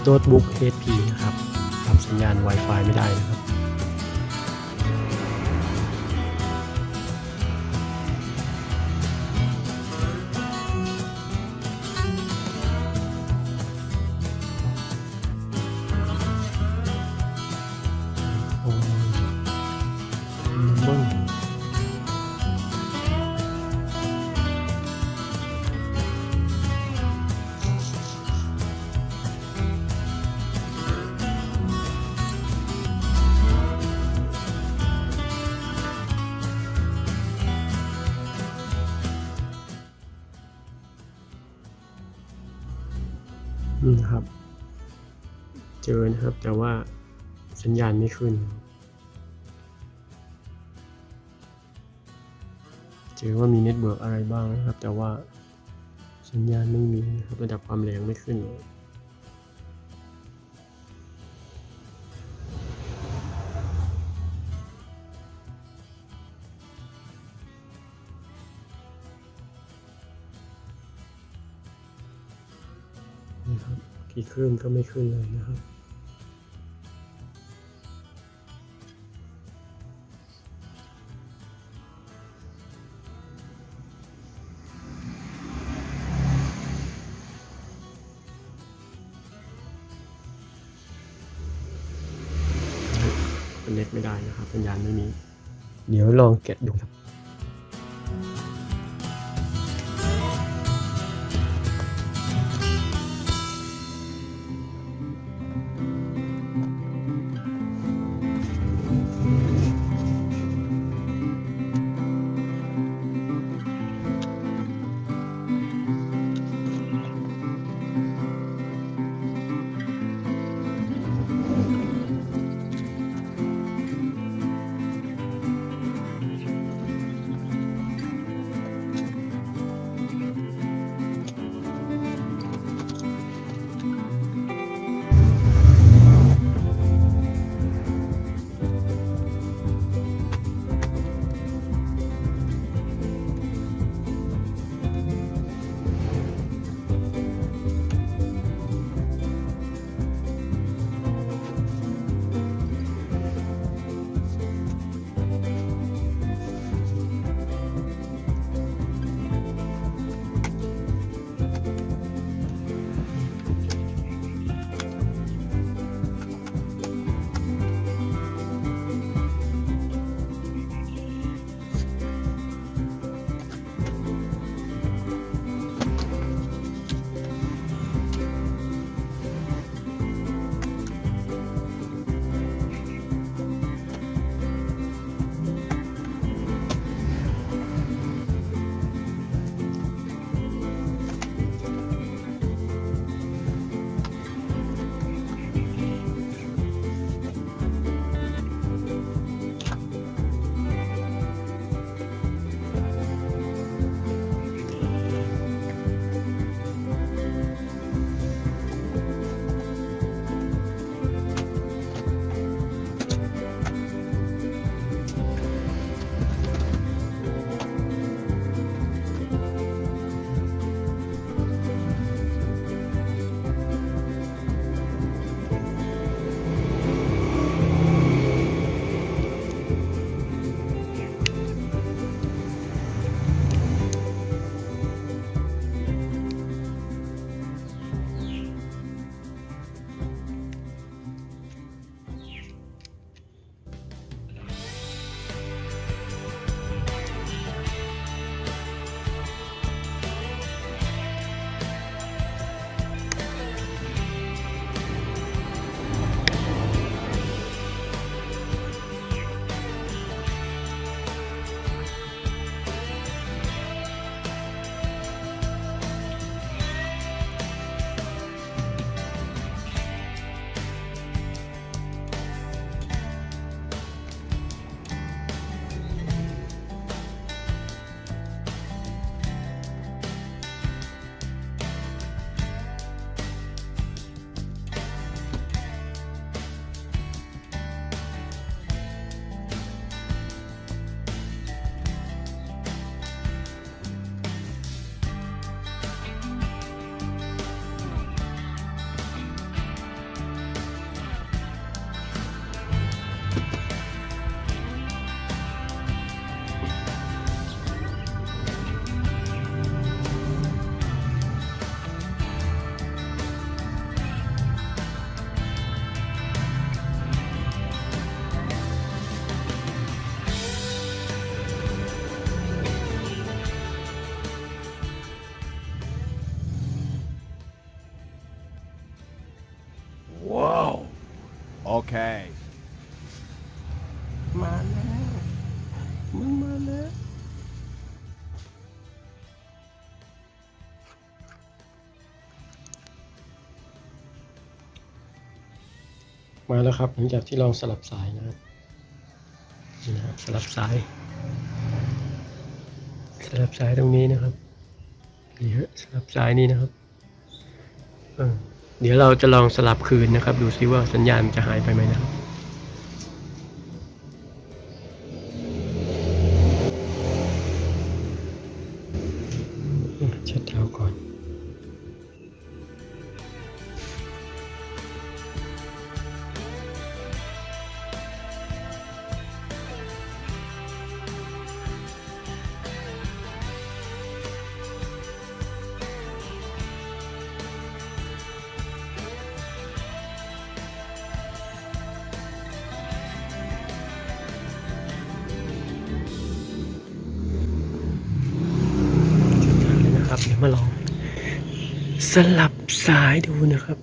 น้ตบุ๊ก HP นะครับรับสัญญาณ Wi-Fi ไม่ได้นะครับโอ้เบิ้งนี่นะครับเจอนะครับแต่ว่าสัญญาณไม่ขึ้นเจอว่ามีเน็ตเวิร์กอะไรบ้างนะครับแต่ว่าสัญญาณไม่มีนะครับระดับความแรงไม่ขึ้นเลยนะครับกี่คลื่นก็ไม่ขึ้นเลยนะครับเน็ตไม่ได้นะครับสัญญาณไม่มีเดี๋ยวลองแกะดูครับ Whoa. Okay. มาแล้วมันมาแล้วมาแล้วครับหลังจากที่ลองสลับสายนะครับนี่นะครับสลับสายตรงนี้นะครับนี่ฮะสลับสายนี่นะครับเดี๋ยวเราจะลองสลับคืนนะครับดูซิว่าสัญญาณมันจะหายไปไหมนะครับเช็ดเท้าก่อนนะครับเดี๋ยวมาลองสลับสายดูนะครับ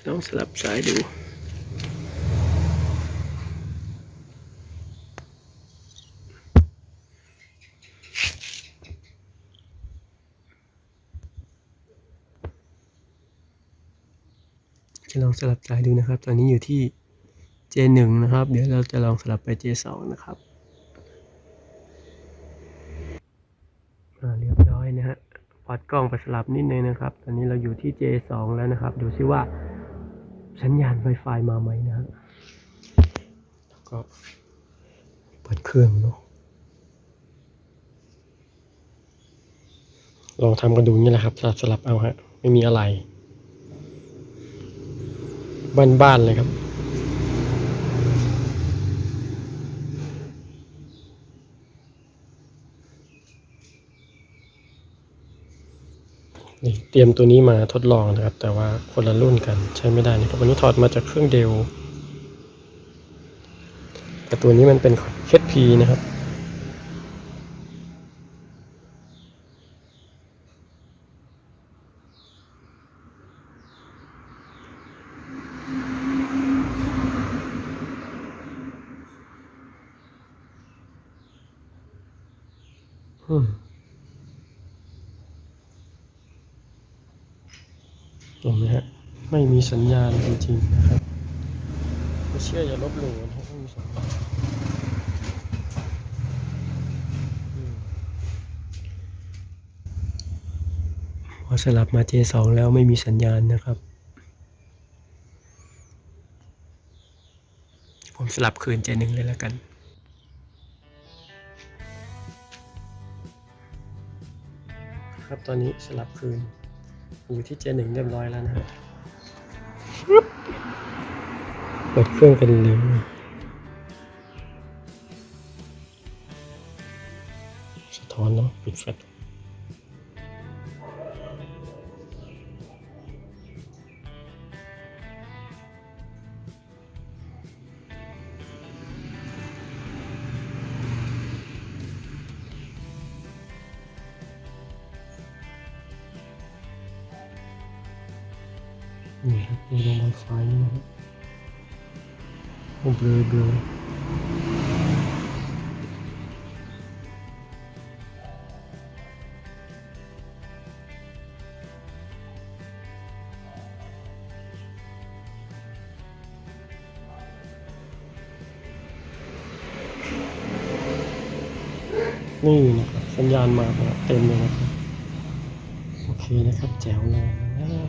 ลองสลับสายดูจะลองสลับสายดูนะครับตอนนี้อยู่ที่ J1 นะครับเดี๋ยวเราจะลองสลับไป J2 นะครับเรียบร้อยนะฮะปัดกล้องไปสลับนิดนึงนะครับตอนนี้เราอยู่ที่ J2 แล้วนะครับดูซิว่าสัญญาณ Wi-Fi มาไหมนะฮะแล้วก็เปิดเครื่องเนาะลองทำกันดูนี่แหละครับสลับเอาฮะไม่มีอะไรบ้านๆเลยครับนี่เตรียมตัวนี้มาทดลองนะครับแต่ว่าคนละรุ่นกันใช้ไม่ได้นะครับวันนี้ถอดมาจากเครื่องเดลแต่ตัวนี้มันเป็น HP นะครับเห็นไหมฮะไม่มีสัญญาณจริงๆนะครับไม่เชื่ออย่าลบหลู่นะครับไม่มีสัญญาณพอสลับมา J2 แล้วไม่มีสัญญาณนะครับผมสลับคืน J1 เลยแล้วกันครับตอนนี้สลับคืนอยู่ที่ J1 เรียบร้อยแล้วนะฮะเปิดเครื่องกันเลยสะท้อนเนาะปิดแฟลชนี่ครับดูลง Wi-Fi นี่นะครับเบลอนี่นะครับสัญญาณมาเต็มเลยนะครับโอเคนะครับแจ๋วเลย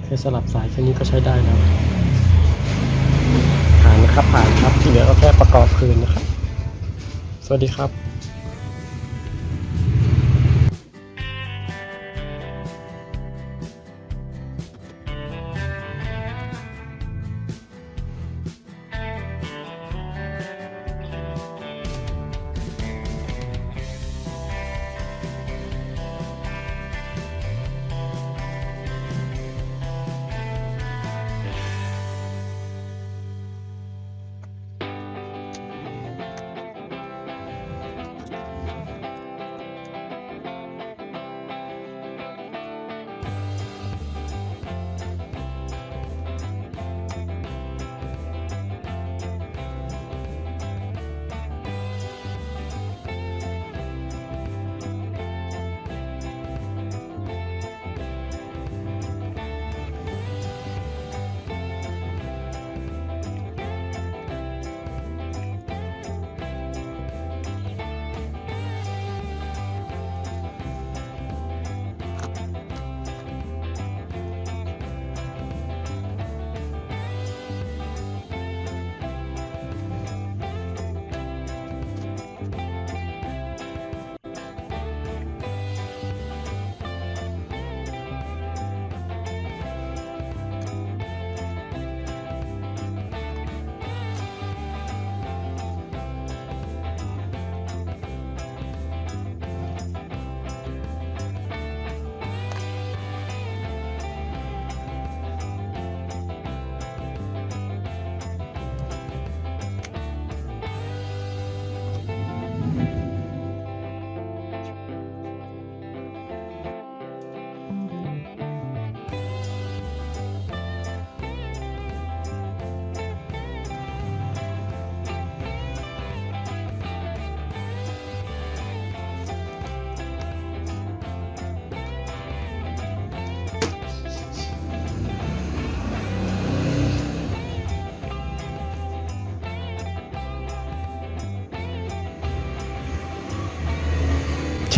เคยสลับสายแค่นี้ก็ใช้ได้แล้วผ่านนะครับผ่านครับที่เหลือก็แค่ประกอบคืนนะครับสวัสดีครับ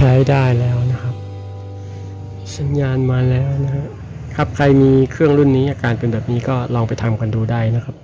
ช้ได้แล้วนะครับ สัญญาณมาแล้วนะฮะครับใครมีเครื่องรุ่นนี้อาการเป็นแบบนี้ก็ลองไปทำกันดูได้นะครับ